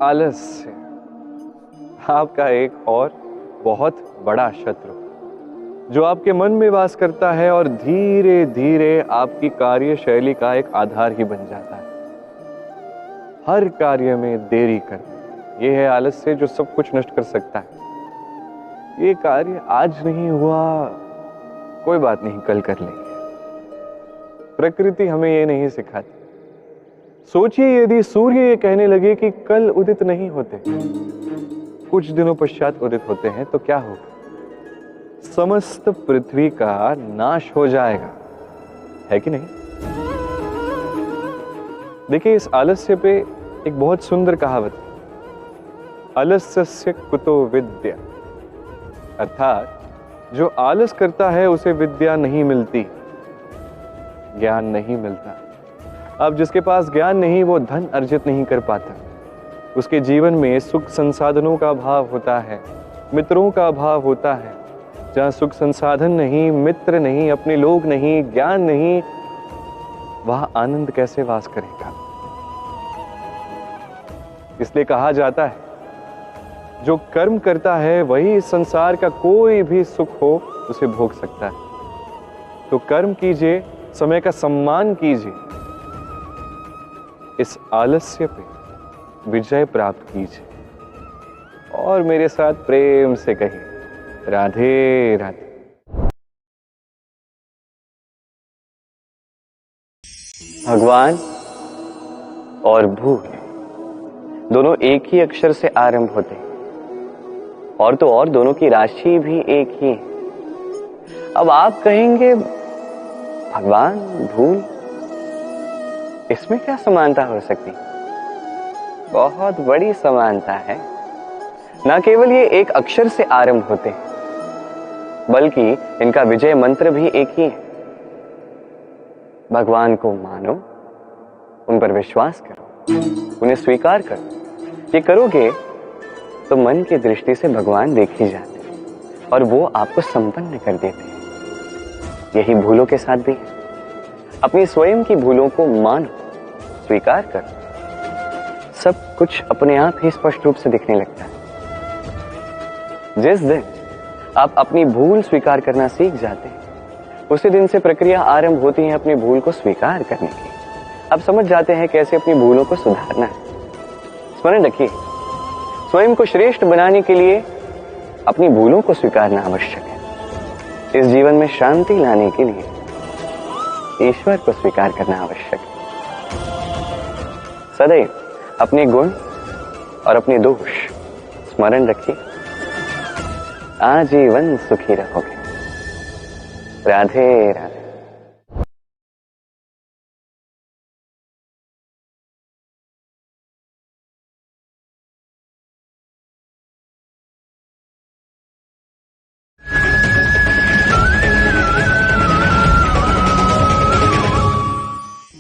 आलस्य आपका एक और बहुत बड़ा शत्रु जो आपके मन में वास करता है और धीरे धीरे आपकी कार्यशैली का एक आधार ही बन जाता है। हर कार्य में देरी करना, यह है आलस्य जो सब कुछ नष्ट कर सकता है। ये कार्य आज नहीं हुआ, कोई बात नहीं, कल कर लेंगे। प्रकृति हमें ये नहीं सिखाती। सोचिए यदि सूर्य ये कहने लगे कि कल उदित नहीं होते, कुछ दिनों पश्चात उदित होते हैं, तो क्या होगा? समस्त पृथ्वी का नाश हो जाएगा, है कि नहीं? देखिए, इस आलस्य पे एक बहुत सुंदर कहावत है, आलस्यस्य कुतो विद्या। अर्थात जो आलस करता है उसे विद्या नहीं मिलती, ज्ञान नहीं मिलता। अब जिसके पास ज्ञान नहीं, वो धन अर्जित नहीं कर पाता। उसके जीवन में सुख संसाधनों का अभाव होता है, मित्रों का अभाव होता है। जहां सुख संसाधन नहीं, मित्र नहीं, अपने लोग नहीं, ज्ञान नहीं, वहां आनंद कैसे वास करेगा? इसलिए कहा जाता है जो कर्म करता है वही इस संसार का कोई भी सुख हो उसे भोग सकता है। तो कर्म कीजिए, समय का सम्मान कीजिए, इस आलस्य पे विजय प्राप्त कीजिए और मेरे साथ प्रेम से कहिए, राधे राधे। भगवान और भूल दोनों एक ही अक्षर से आरंभ होते हैं, और तो और दोनों की राशि भी एक ही है। अब आप कहेंगे भगवान भूल, इसमें क्या समानता हो सकती? बहुत बड़ी समानता है। न केवल ये एक अक्षर से आरंभ होते हैं, बल्कि इनका विजय मंत्र भी एक ही है। भगवान को मानो, उन पर विश्वास करो, उन्हें स्वीकार करो। ये करोगे तो मन की दृष्टि से भगवान देख ही जाते हैं और वो आपको संपन्न कर देते हैं। यही भूलों के साथ भी है। अपनी स्वयं की भूलों को मानो, स्वीकार करो, सब कुछ अपने आप ही स्पष्ट रूप से दिखने लगता है। जिस दिन आप अपनी भूल स्वीकार करना सीख जाते हैं, उसी दिन से प्रक्रिया आरंभ होती है अपनी भूल को स्वीकार करने की। आप समझ जाते हैं कैसे अपनी भूलों को सुधारना है। स्मरण रखिए, स्वयं को श्रेष्ठ बनाने के लिए अपनी भूलों को स्वीकारना आवश्यक है। इस जीवन में शांति लाने के लिए ईश्वर को स्वीकार करना आवश्यक है। सदैव अपने गुण और अपने दोष स्मरण रखिए, आजीवन सुखी रहोगे। राधे राधे।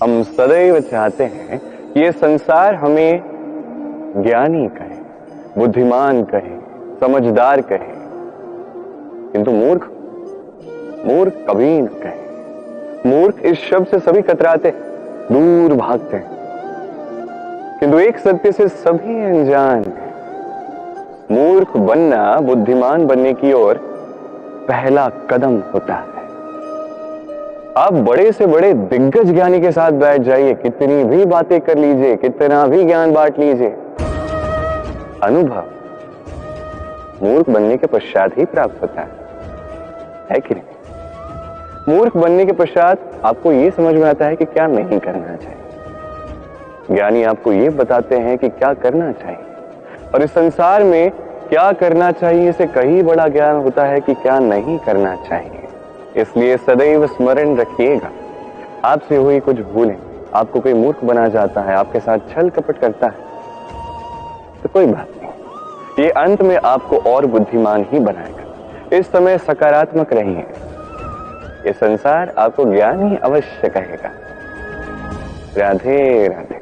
हम सदैव चाहते हैं कि ये संसार हमें ज्ञानी कहे, बुद्धिमान कहे, समझदार कहे, किंतु मूर्ख कभी न कहे। मूर्ख इस शब्द से सभी कतराते, दूर भागते हैं, किंतु एक सत्य से सभी अनजान हैं। मूर्ख बनना बुद्धिमान बनने की ओर पहला कदम होता है। आप बड़े से बड़े दिग्गज ज्ञानी के साथ बैठ जाइए, कितनी भी बातें कर लीजिए, कितना भी ज्ञान बांट लीजिए, अनुभव मूर्ख बनने के पश्चात ही प्राप्त होता है कि नहीं? मूर्ख बनने के पश्चात आपको यह समझ में आता है कि क्या नहीं करना चाहिए। ज्ञानी आपको यह बताते हैं कि क्या करना चाहिए, और इस संसार में क्या करना चाहिए इसे कहीं बड़ा ज्ञान होता है कि क्या नहीं करना चाहिए। इसलिए सदैव स्मरण रखिएगा, आपसे हुई कुछ भूलें आपको कोई मूर्ख बना जाता है, आपके साथ छल कपट करता है, तो कोई बात नहीं, ये अंत में आपको और बुद्धिमान ही बनाएगा। इस समय सकारात्मक रहिए, ये संसार आपको ज्ञान ही अवश्य कहेगा। राधे राधे।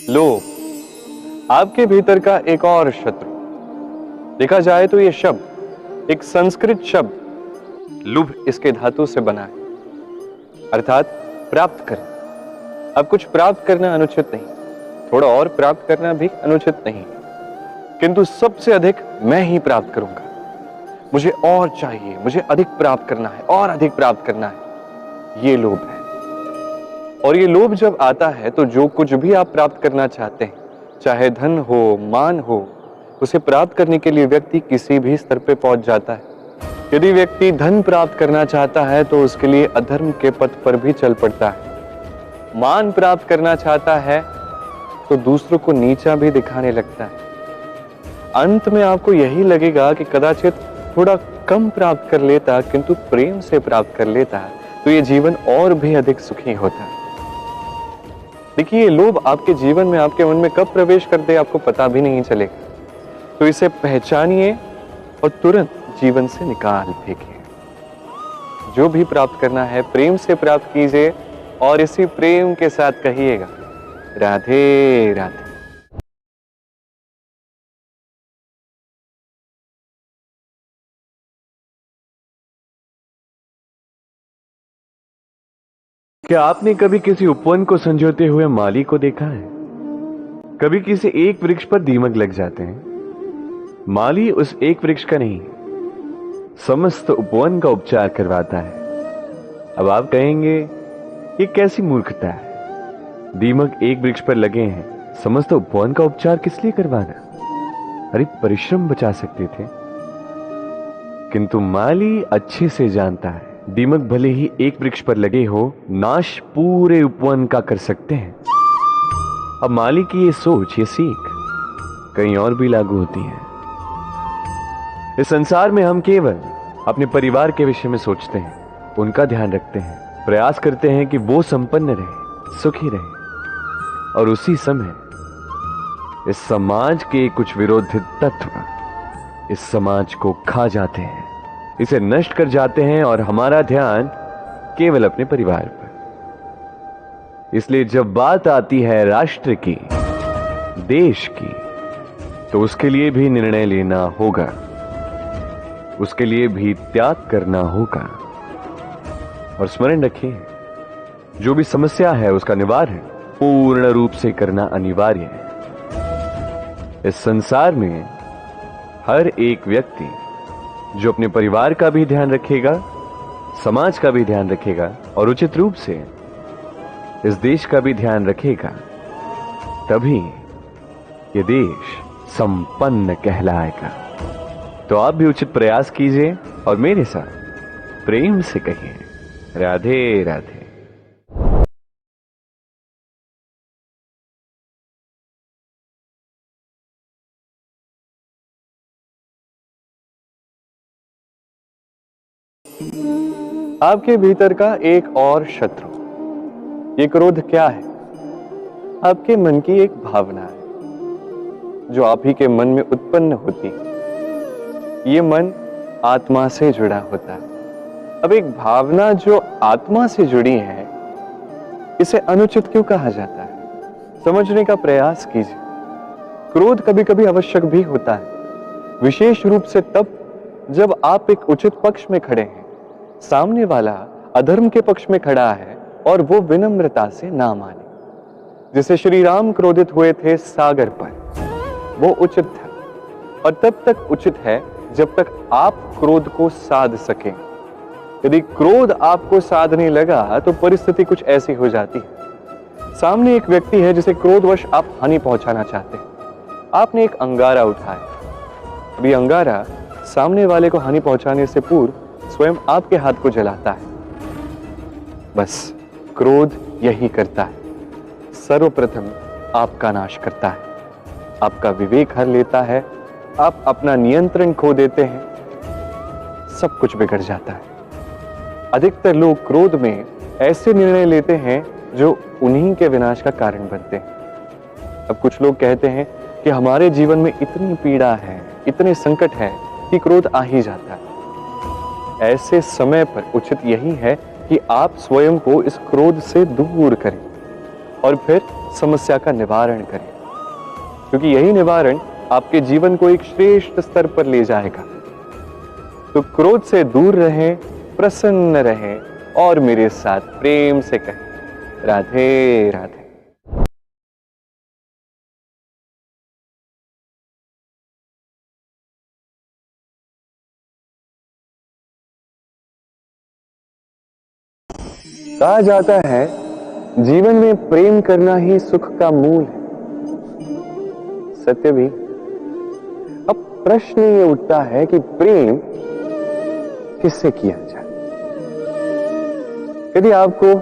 लोभ आपके भीतर का एक और शत्रु। देखा जाए तो ये शब्द एक संस्कृत शब्द लुभ इसके धातु से बना है, अर्थात प्राप्त करना। अब कुछ प्राप्त करना अनुचित नहीं, थोड़ा और प्राप्त करना भी अनुचित नहीं, किंतु सबसे अधिक मैं ही प्राप्त करूंगा, मुझे और चाहिए, मुझे अधिक प्राप्त करना है और अधिक प्राप्त करना है, ये लोभ है। और ये लोभ जब आता है तो जो कुछ भी आप प्राप्त करना चाहते हैं, चाहे धन हो, मान हो, उसे प्राप्त करने के लिए व्यक्ति किसी भी स्तर पे पहुंच जाता है। यदि व्यक्ति धन प्राप्त करना चाहता है तो उसके लिए अधर्म के पथ पर भी चल पड़ता है। मान प्राप्त करना चाहता है तो दूसरों को नीचा भी दिखाने लगता है। अंत में आपको यही लगेगा कि कदाचित थोड़ा कम प्राप्त कर लेता, किंतु प्रेम से प्राप्त कर लेता तो ये जीवन और भी अधिक सुखी होता है। देखिए, ये लोभ आपके जीवन में, आपके मन में कब प्रवेश कर दे आपको पता भी नहीं चलेगा। तो इसे पहचानिए और तुरंत जीवन से निकाल फेंकिए। जो भी प्राप्त करना है प्रेम से प्राप्त कीजिए और इसी प्रेम के साथ कहिएगा, राधे राधे। क्या आपने कभी किसी उपवन को संजोते हुए माली को देखा है? कभी किसी एक वृक्ष पर दीमक लग जाते हैं। माली उस एक वृक्ष का नहीं, समस्त उपवन का उपचार करवाता है। अब आप कहेंगे ये कैसी मूर्खता है, दीमक एक वृक्ष पर लगे हैं, समस्त उपवन का उपचार किस लिए करवाना? अरे परिश्रम बचा सकते थे। किंतु माली अच्छे से जानता है दीमक भले ही एक वृक्ष पर लगे हो, नाश पूरे उपवन का कर सकते हैं। अब माली की ये सोच, ये सीख कहीं और भी लागू होती है। इस संसार में हम केवल अपने परिवार के विषय में सोचते हैं, उनका ध्यान रखते हैं, प्रयास करते हैं कि वो संपन्न रहे, सुखी रहे। और उसी समय इस समाज के कुछ विरोधी तत्व इस समाज को खा जाते हैं, इसे नष्ट कर जाते हैं और हमारा ध्यान केवल अपने परिवार पर। इसलिए जब बात आती है राष्ट्र की, देश की, तो उसके लिए भी निर्णय लेना होगा, उसके लिए भी त्याग करना होगा। और स्मरण रखिए, जो भी समस्या है उसका निवारण पूर्ण रूप से करना अनिवार्य है। इस संसार में हर एक व्यक्ति जो अपने परिवार का भी ध्यान रखेगा, समाज का भी ध्यान रखेगा और उचित रूप से इस देश का भी ध्यान रखेगा, तभी ये देश संपन्न कहलाएगा। तो आप भी उचित प्रयास कीजिए और मेरे साथ प्रेम से कहिए, राधे राधे। आपके भीतर का एक और शत्रु, ये क्रोध क्या है? आपके मन की एक भावना है जो आप ही के मन में उत्पन्न होती है। ये मन आत्मा से जुड़ा होता है। अब एक भावना जो आत्मा से जुड़ी है, इसे अनुचित क्यों कहा जाता है? समझने का प्रयास कीजिए। क्रोध कभी कभी आवश्यक भी होता है, विशेष रूप से तब जब आप एक उचित पक्ष में खड़े हैं, सामने वाला अधर्म के पक्ष में खड़ा है और वो विनम्रता से ना माने। जैसे श्री राम क्रोधित हुए थे सागर पर, वो उचित था और तब तक उचित है जब तक आप क्रोध को साध सकें। यदि क्रोध आपको साधने लगा तो परिस्थिति कुछ ऐसी हो जाती है। सामने एक व्यक्ति है जिसे क्रोधवश आप हानि पहुंचाना चाहते हैं। आपने एक अंगारा उठाया। अभी अंगारा सामने वाले को हानि पहुंचाने से पूर्व स्वयं आपके हाथ को जलाता है। बस क्रोध यही करता है, सर्वप्रथम आपका नाश करता है, आपका विवेक हर लेता है, आप अपना नियंत्रण खो देते हैं, सब कुछ बिगड़ जाता है। अधिकतर लोग क्रोध में ऐसे निर्णय लेते हैं जो उन्हीं के विनाश का कारण बनते हैं। अब कुछ लोग कहते हैं कि हमारे जीवन में इतनी पीड़ा है, इतने संकट है कि क्रोध आ ही जाता है। ऐसे समय पर उचित यही है कि आप स्वयं को इस क्रोध से दूर करें और फिर समस्या का निवारण करें, क्योंकि यही निवारण आपके जीवन को एक श्रेष्ठ स्तर पर ले जाएगा। तो क्रोध से दूर रहें, प्रसन्न रहें और मेरे साथ प्रेम से कहें राधे राधे। कहा जाता है जीवन में प्रेम करना ही सुख का मूल है। सत्य भी। अब प्रश्न ये उठता है कि प्रेम किससे किया जाए। यदि आपको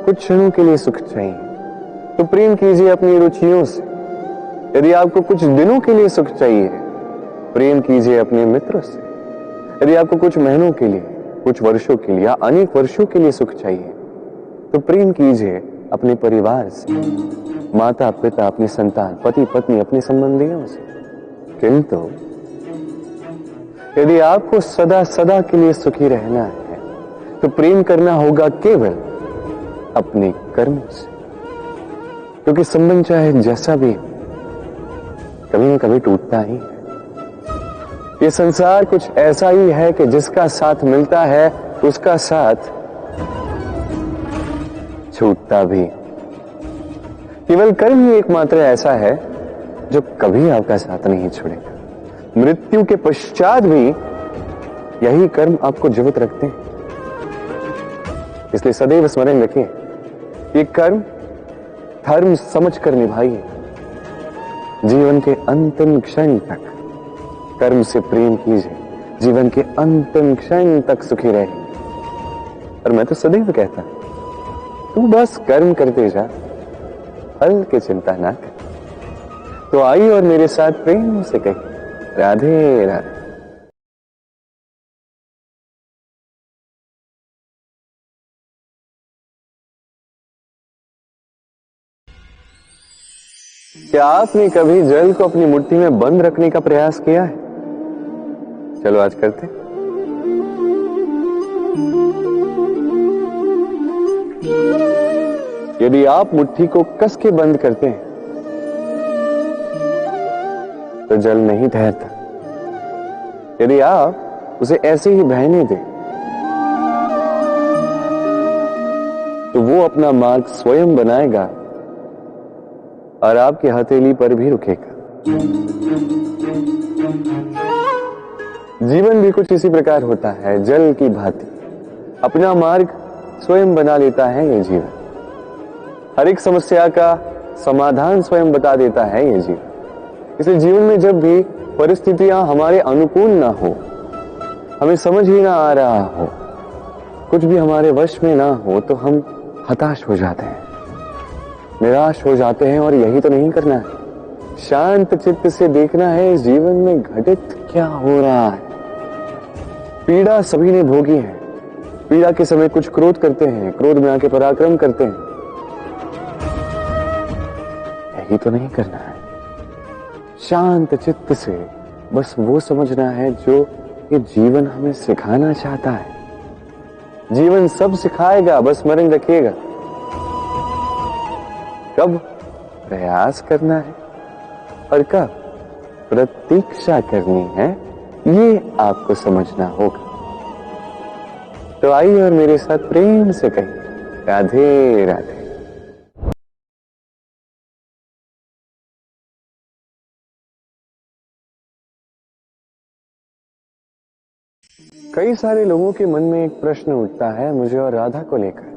कुछ क्षणों के लिए सुख चाहिए तो प्रेम कीजिए अपनी रुचियों से। यदि आपको कुछ दिनों के लिए सुख चाहिए, प्रेम कीजिए अपने मित्रों से। यदि आपको कुछ महीनों के लिए, कुछ वर्षों के लिए या अनेक वर्षों के लिए सुख चाहिए तो प्रेम कीजिए अपने परिवार से, माता पिता, अपनी संतान, पति पत्नी, अपने संबंधियों से। किंतु यदि आपको सदा सदा के लिए सुखी रहना है तो प्रेम करना होगा केवल अपने कर्मों से, क्योंकि संबंध चाहे जैसा भी कभी न कभी टूटता ही है। ये संसार कुछ ऐसा ही है कि जिसका साथ मिलता है उसका साथ छूटता भी। केवल कर्म ही एकमात्र ऐसा है जो कभी आपका साथ नहीं छोड़ेगा। मृत्यु के पश्चात भी यही कर्म आपको जीवित रखते हैं। इसलिए सदैव स्मरण रखिए, ये कर्म धर्म समझकर निभाइए। जीवन के अंतिम क्षण तक कर्म से प्रेम कीजिए, जीवन के अंतिम क्षण तक सुखी रहेंगे। और मैं तो सदैव कहता हूं, तू बस कर्म करते जा, फल की चिंता ना कर। तो आइए और मेरे साथ प्रेम से कहिए राधे राधे। क्या आपने कभी जल को अपनी मुट्ठी में बंद रखने का प्रयास किया है? चलो आज करते हैं। यदि आप मुट्ठी को कस के बंद करते हैं तो जल नहीं ठहरता। यदि आप उसे ऐसे ही बहने दें तो वो अपना मार्ग स्वयं बनाएगा और आपकी हथेली पर भी रुकेगा। जीवन भी कुछ इसी प्रकार होता है, जल की भांति अपना मार्ग स्वयं बना लेता है ये जीवन। हर एक समस्या का समाधान स्वयं बता देता है ये जीवन। इसलिए जीवन में जब भी परिस्थितियां हमारे अनुकूल ना हो, हमें समझ ही ना आ रहा हो, कुछ भी हमारे वश में ना हो, तो हम हताश हो जाते हैं, निराश हो जाते हैं। और यही तो नहीं करना है। शांत चित्त से देखना है इस जीवन में घटित क्या हो रहा है। पीड़ा सभी ने भोगी है। पीड़ा के समय कुछ क्रोध करते हैं, क्रोध में आके पराक्रम करते हैं। यही तो नहीं करना है। शांत चित्त से बस वो समझना है जो ये जीवन हमें सिखाना चाहता है। जीवन सब सिखाएगा, बस स्मरण रखिएगा। कब प्रयास करना है और कब प्रतीक्षा करनी है, ये आपको समझना होगा। तो आइए और मेरे साथ प्रेम से कहिए राधे राधे। कई सारे लोगों के मन में एक प्रश्न उठता है मुझे और राधा को लेकर।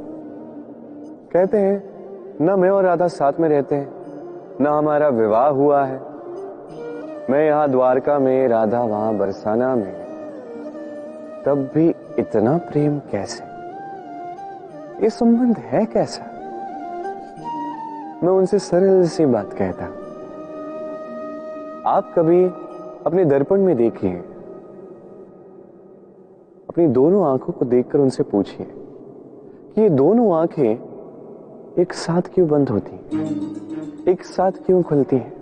कहते हैं ना मैं और राधा साथ में रहते हैं, ना हमारा विवाह हुआ है। मैं यहां द्वारका में, राधा वहां बरसाना में, तब भी इतना प्रेम कैसे? ये संबंध है कैसा? मैं उनसे सरल सी बात कहता हूं। आप कभी अपने दर्पण में देखिए, अपनी दोनों आंखों को देखकर उनसे पूछिए कि ये दोनों आंखें एक साथ क्यों बंद होती हैं, एक साथ क्यों खुलती हैं,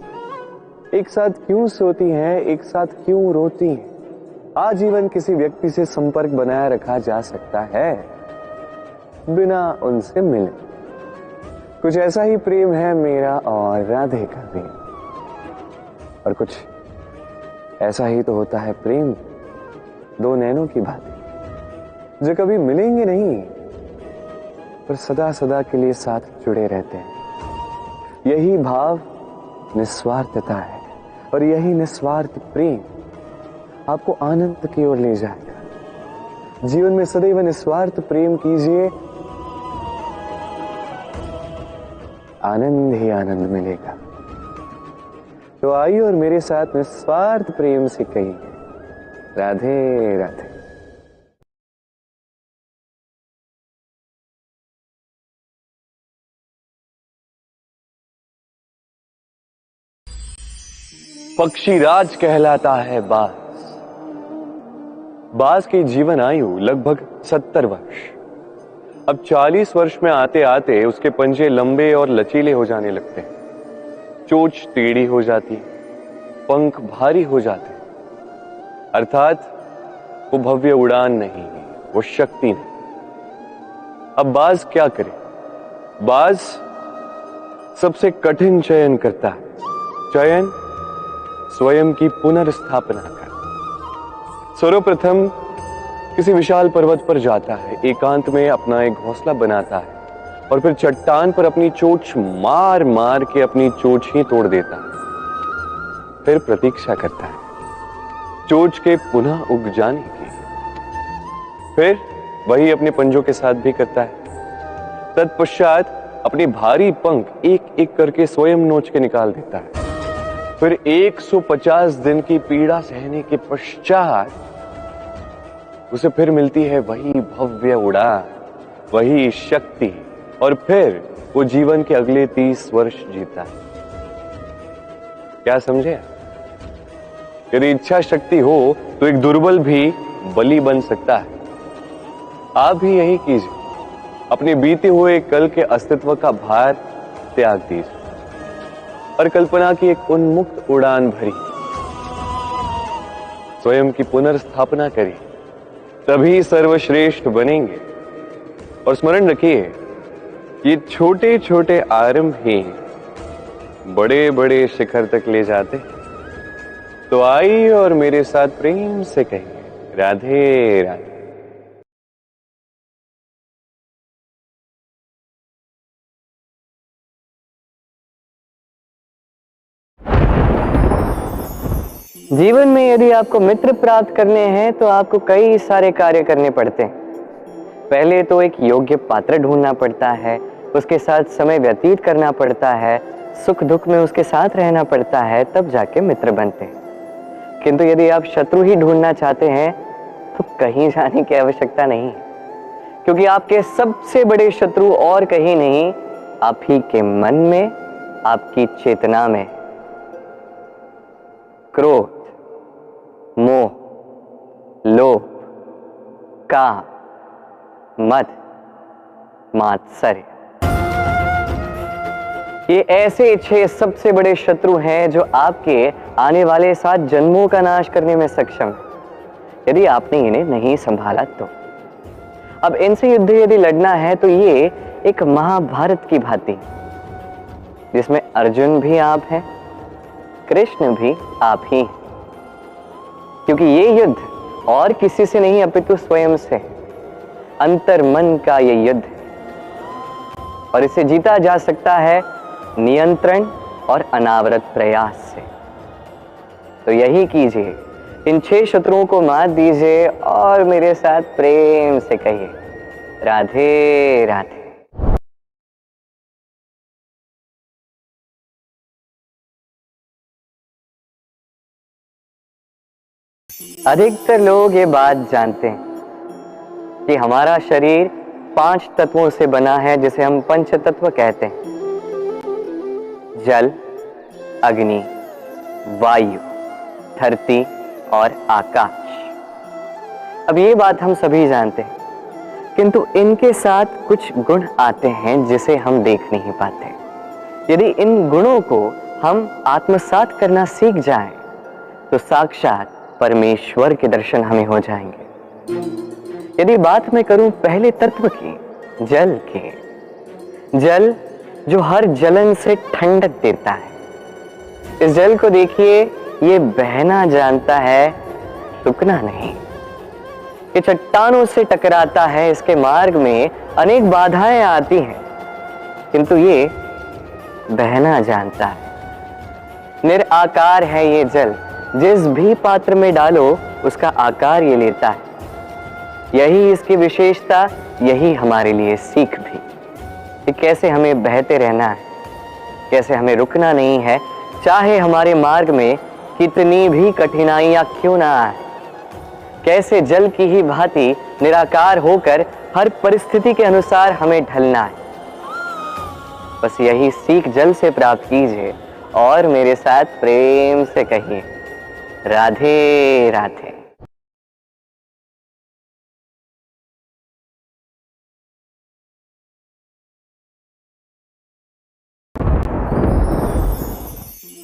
एक साथ क्यों सोती हैं, एक साथ क्यों रोती हैं? आजीवन किसी व्यक्ति से संपर्क बनाए रखा जा सकता है बिना उनसे मिले। कुछ ऐसा ही प्रेम है मेरा और राधे का भी। और कुछ ऐसा ही तो होता है प्रेम, दो नैनों की बात जो कभी मिलेंगे नहीं पर सदा सदा के लिए साथ जुड़े रहते हैं। यही भाव निस्वार्थता है और यही निस्वार्थ प्रेम आपको आनंद की ओर ले जाएगा। जीवन में सदैव निस्वार्थ प्रेम कीजिए, आनंद ही आनंद मिलेगा। तो आइए और मेरे साथ निस्वार्थ प्रेम से कहिए, राधे राधे। पक्षी राज कहलाता है बाज। बाज की जीवन आयु लगभग 70 वर्ष। अब 40 वर्ष में आते आते उसके पंजे लंबे और लचीले हो जाने लगते हैं, चोंच टेढ़ी हो जाती है, पंख भारी हो जाते हैं, अर्थात वो भव्य उड़ान नहीं है, वो शक्ति नहीं। अब बाज क्या करे? बाज सबसे कठिन चयन करता है, चयन स्वयं की पुनर्स्थापना कर। सर्वप्रथम किसी विशाल पर्वत पर जाता है, एकांत में अपना एक घोंसला बनाता है और फिर चट्टान पर अपनी चोंच मार मार के अपनी चोंच ही तोड़ देता है। फिर प्रतीक्षा करता है चोंच के पुनः उग जाने की। फिर वही अपने पंजों के साथ भी करता है। तत्पश्चात अपने भारी पंख एक एक करके स्वयं नोच के निकाल देता है। फिर 150 दिन की पीड़ा सहने के पश्चात उसे फिर मिलती है वही भव्य उड़ान, वही शक्ति, और फिर वो जीवन के अगले 30 वर्ष जीता है। क्या समझे? यदि इच्छा शक्ति हो तो एक दुर्बल भी बलि बन सकता है। आप भी यही कीजिए, अपने बीते हुए कल के अस्तित्व का भार त्याग दीजिए और कल्पना की एक उन्मुक्त उड़ान भरी, स्वयं की पुनर्स्थापना करिए, तभी सर्वश्रेष्ठ बनेंगे। और स्मरण रखिए, ये छोटे छोटे आरंभ ही बड़े बड़े शिखर तक ले जाते। तो आइए और मेरे साथ प्रेम से कहिए, राधे राधे। जीवन में यदि आपको मित्र प्राप्त करने हैं तो आपको कई सारे कार्य करने पड़ते हैं। पहले तो एक योग्य पात्र ढूंढना पड़ता है, उसके साथ समय व्यतीत करना पड़ता है, सुख दुख में उसके साथ रहना पड़ता है, तब जाके मित्र बनते हैं। किंतु यदि आप शत्रु ही ढूंढना चाहते हैं तो कहीं जाने की आवश्यकता नहीं है, क्योंकि आपके सबसे बड़े शत्रु और कहीं नहीं, आप ही के मन में, आपकी चेतना में। क्रोध, मोह, लोभ, काम, मद, मात्सर्य, ये ऐसे 6 सबसे बड़े शत्रु हैं जो आपके आने वाले 7 जन्मों का नाश करने में सक्षम है, यदि आपने इन्हें नहीं संभाला तो। अब इनसे युद्ध यदि लड़ना है तो ये एक महाभारत की भांति, जिसमें अर्जुन भी आप हैं, कृष्ण भी आप ही, क्योंकि ये युद्ध और किसी से नहीं अपितु स्वयं से, अंतर मन का ये युद्ध, और इसे जीता जा सकता है नियंत्रण और अनावरत प्रयास से। तो यही कीजिए, इन 6 शत्रुओं को मात दीजिए और मेरे साथ प्रेम से कहिए, राधे राधे। अधिकतर लोग ये बात जानते हैं कि हमारा शरीर 5 तत्वों से बना है, जिसे हम पंच तत्व कहते हैं। जल, अग्नि, वायु, धरती और आकाश। अब ये बात हम सभी जानते हैं, किंतु इनके साथ कुछ गुण आते हैं जिसे हम देख नहीं पाते। यदि इन गुणों को हम आत्मसात करना सीख जाएं, तो साक्षात परमेश्वर के दर्शन हमें हो जाएंगे। यदि बात मैं करूं पहले तत्व की, जल की, जल जो हर जलन से ठंडक देता है। इस जल को देखिए, ये बहना जानता है, रुकना नहीं। ये चट्टानों से टकराता है, इसके मार्ग में अनेक बाधाएं आती हैं, किंतु ये बहना जानता है। निराकार है ये जल, जिस भी पात्र में डालो उसका आकार ये लेता है। यही इसकी विशेषता, यही हमारे लिए सीख भी कि कैसे हमें बहते रहना है, कैसे हमें रुकना नहीं है, चाहे हमारे मार्ग में कितनी भी कठिनाइयां क्यों ना आए। कैसे जल की ही भांति निराकार होकर हर परिस्थिति के अनुसार हमें ढलना है। बस यही सीख जल से प्राप्त कीजिए और मेरे साथ प्रेम से कहिए, राधे राधे।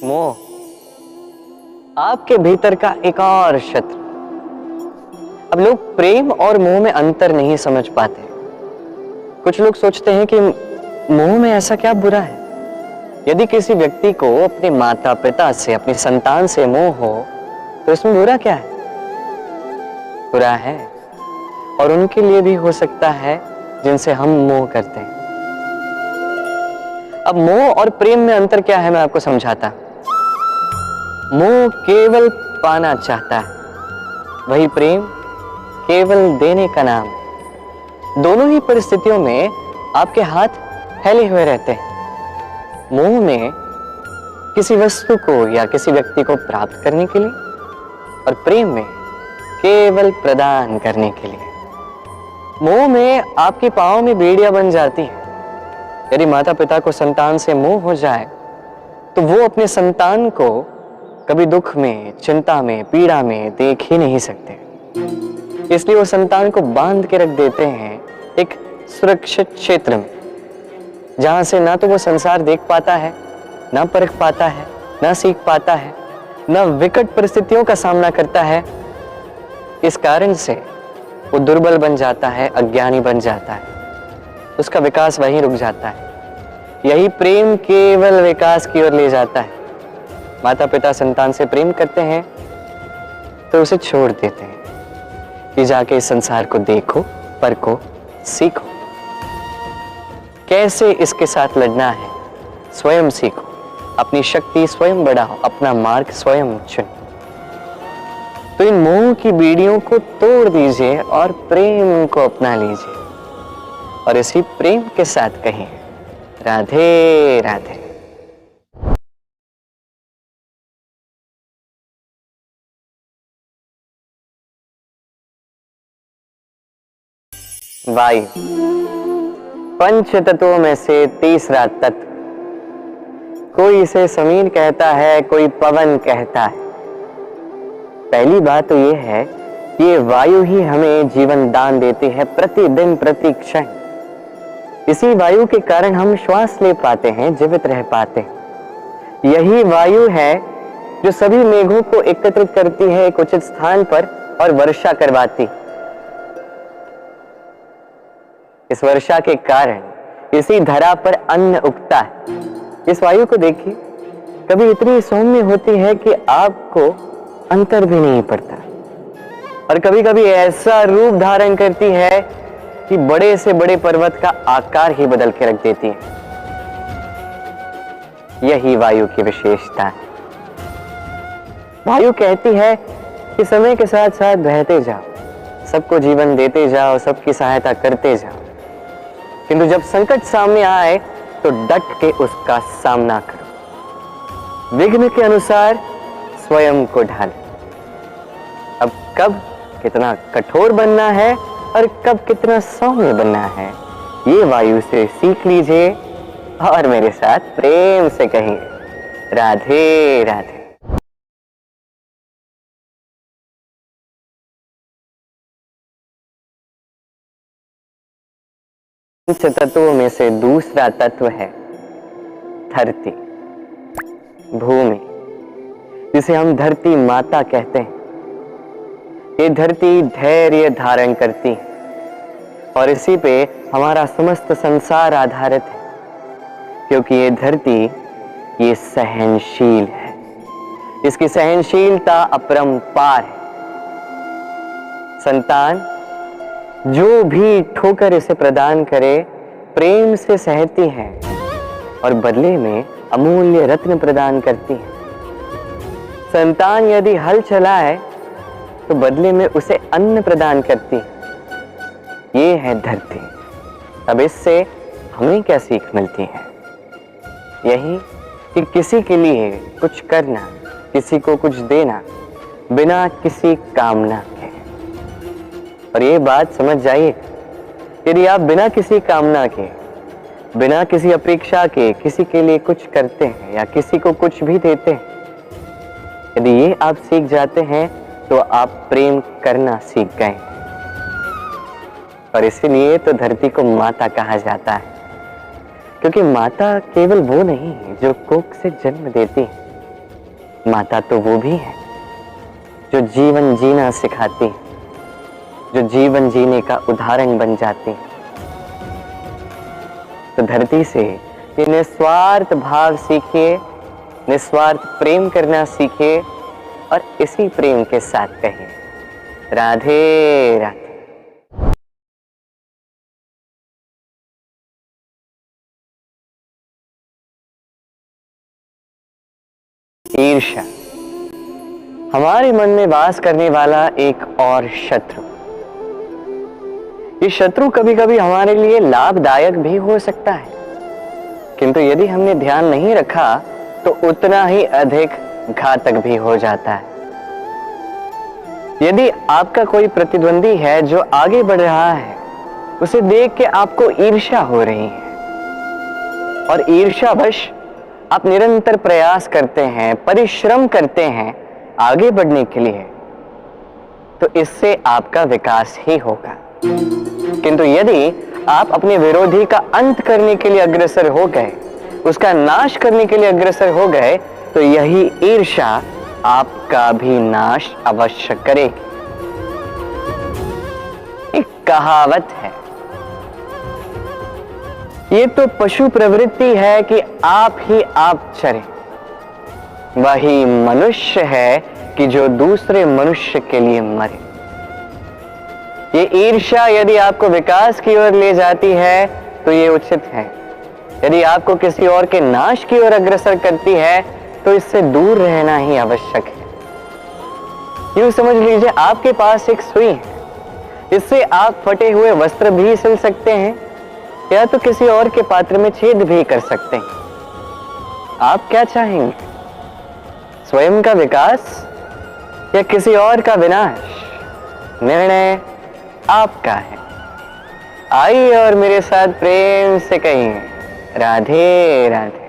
मोह आपके भीतर का एक और शत्रु। अब लोग प्रेम और मोह में अंतर नहीं समझ पाते। कुछ लोग सोचते हैं कि मोह में ऐसा क्या बुरा है। यदि किसी व्यक्ति को अपने माता पिता से, अपनी संतान से मोह हो तो इसमें बुरा क्या है? बुरा है, और उनके लिए भी हो सकता है जिनसे हम मोह करते हैं। अब मोह और प्रेम में अंतर क्या है, मैं आपको समझाता। मोह केवल पाना चाहता है, वही प्रेम केवल देने का नाम है। दोनों ही परिस्थितियों में आपके हाथ फैले हुए रहते हैं। मोह में किसी वस्तु को या किसी व्यक्ति को प्राप्त करने के लिए, और प्रेम में केवल प्रदान करने के लिए। मोह में आपके पांव में बेड़ियां बन जाती हैं। यदि माता पिता को संतान से मोह हो जाए तो वो अपने संतान को कभी दुख में, चिंता में, पीड़ा में देख ही नहीं सकते। इसलिए वो संतान को बांध के रख देते हैं एक सुरक्षित क्षेत्र में, जहां से ना तो वो संसार देख पाता है, ना परख पाता है, ना सीख पाता है, ना विकट परिस्थितियों का सामना करता है। इस कारण से वो दुर्बल बन जाता है, अज्ञानी बन जाता है, उसका विकास वहीं रुक जाता है। यही प्रेम केवल विकास की ओर ले जाता है। माता पिता संतान से प्रेम करते हैं तो उसे छोड़ देते हैं कि जाके इस संसार को देखो, परखो, सीखो, कैसे इसके साथ लड़ना है, स्वयं सीखो, अपनी शक्ति स्वयं बढ़ाओ, अपना मार्ग स्वयं चुनो। तो इन मोह की बीड़ियों को तोड़ दीजिए और प्रेम को अपना लीजिए, और इसी प्रेम के साथ कहिए, राधे राधे। वायु पंच तत्वों में से तीसरा तत्व। कोई इसे जमीन कहता है, कोई पवन कहता है। पहली बात तो ये है कि ये वायु ही हमें जीवन दान देती है, प्रतिदिन, प्रति क्षण। इसी वायु के कारण हम श्वास ले पाते हैं, जीवित रह पाते हैं। यही वायु है जो सभी मेघों को एकत्रित करती है एक उचित स्थान पर और वर्षा करवाती। इस वर्षा के कारण इसी धरा पर अन्न उगता है। इस वायु को देखिए, कभी इतनी सौम्य होती है कि आपको अंतर भी नहीं पड़ता, और कभी कभी ऐसा रूप धारण करती है कि बड़े से बड़े पर्वत का आकार ही बदल के रख देती है। यही वायु की विशेषता है। वायु कहती है कि समय के साथ साथ बहते जाओ, सबको जीवन देते जाओ, सबकी सहायता करते जाओ, किंतु जब संकट सामने आए तो डट के उसका सामना करो, विघ्न के अनुसार स्वयं को ढालो। अब कब कितना कठोर बनना है और कब कितना सौम्य बनना है, ये वायु से सीख लीजिए और मेरे साथ प्रेम से कहिए, राधे राधे। पंच तत्वों में से दूसरा तत्व है धरती, भूमि, जिसे हम धरती माता कहते हैं। ये धरती धैर्य धारण करती है और इसी पे हमारा समस्त संसार आधारित है, क्योंकि ये धरती ये सहनशील है, इसकी सहनशीलता अपरंपार है। संतान जो भी ठोकर इसे प्रदान करे प्रेम से सहती है और बदले में अमूल्य रत्न प्रदान करती है। संतान यदि हल चलाए तो बदले में उसे अन्न प्रदान करती है। ये है धरती। अब इससे हमें क्या सीख मिलती है? यही कि किसी के लिए कुछ करना, किसी को कुछ देना बिना किसी कामना के। और ये बात समझ जाइए, यदि आप बिना किसी कामना के, बिना किसी अपेक्षा के किसी के लिए कुछ करते हैं या किसी को कुछ भी देते हैं, यदि ये आप सीख जाते हैं तो आप प्रेम करना सीख गए। और इसीलिए तो धरती को माता कहा जाता है, क्योंकि माता केवल वो नहीं है जो कोख से जन्म देती है। माता तो वो भी है जो जीवन जीना सिखाती है, जो जीवन जीने का उदाहरण बन जाती है। तो धरती से ये निस्वार्थ भाव सीखिए, निस्वार्थ प्रेम करना सीखिए और इसी प्रेम के साथ कहिए राधे राधे। ईर्ष्या हमारे मन में वास करने वाला एक और शत्रु। ये शत्रु कभी कभी हमारे लिए लाभदायक भी हो सकता है, किंतु यदि हमने ध्यान नहीं रखा तो उतना ही अधिक घातक भी हो जाता है। यदि आपका कोई प्रतिद्वंदी है जो आगे बढ़ रहा है, उसे देख के आपको ईर्ष्या हो रही है और ईर्ष्यावश आप निरंतर प्रयास करते हैं, परिश्रम करते हैं आगे बढ़ने के लिए, तो इससे आपका विकास ही होगा। किंतु यदि आप अपने विरोधी का अंत करने के लिए अग्रसर हो गए, उसका नाश करने के लिए अग्रसर हो गए, तो यही ईर्ष्या आपका भी नाश अवश्य करेगी। एक कहावत है, ये तो पशु प्रवृत्ति है कि आप ही आप चरे, वही मनुष्य है कि जो दूसरे मनुष्य के लिए मरे। ये ईर्ष्या यदि आपको विकास की ओर ले जाती है तो ये उचित है, यदि आपको किसी और के नाश की ओर अग्रसर करती है तो इससे दूर रहना ही आवश्यक है। यूं समझ लीजिए आपके पास एक सुई है, इससे आप फटे हुए वस्त्र भी सिल सकते हैं या तो किसी और के पात्र में छेद भी कर सकते हैं। आप क्या चाहेंगे, स्वयं का विकास या किसी और का विनाश? निर्णय आपका है। आइए और मेरे साथ प्रेम से कहिए राधे राधे।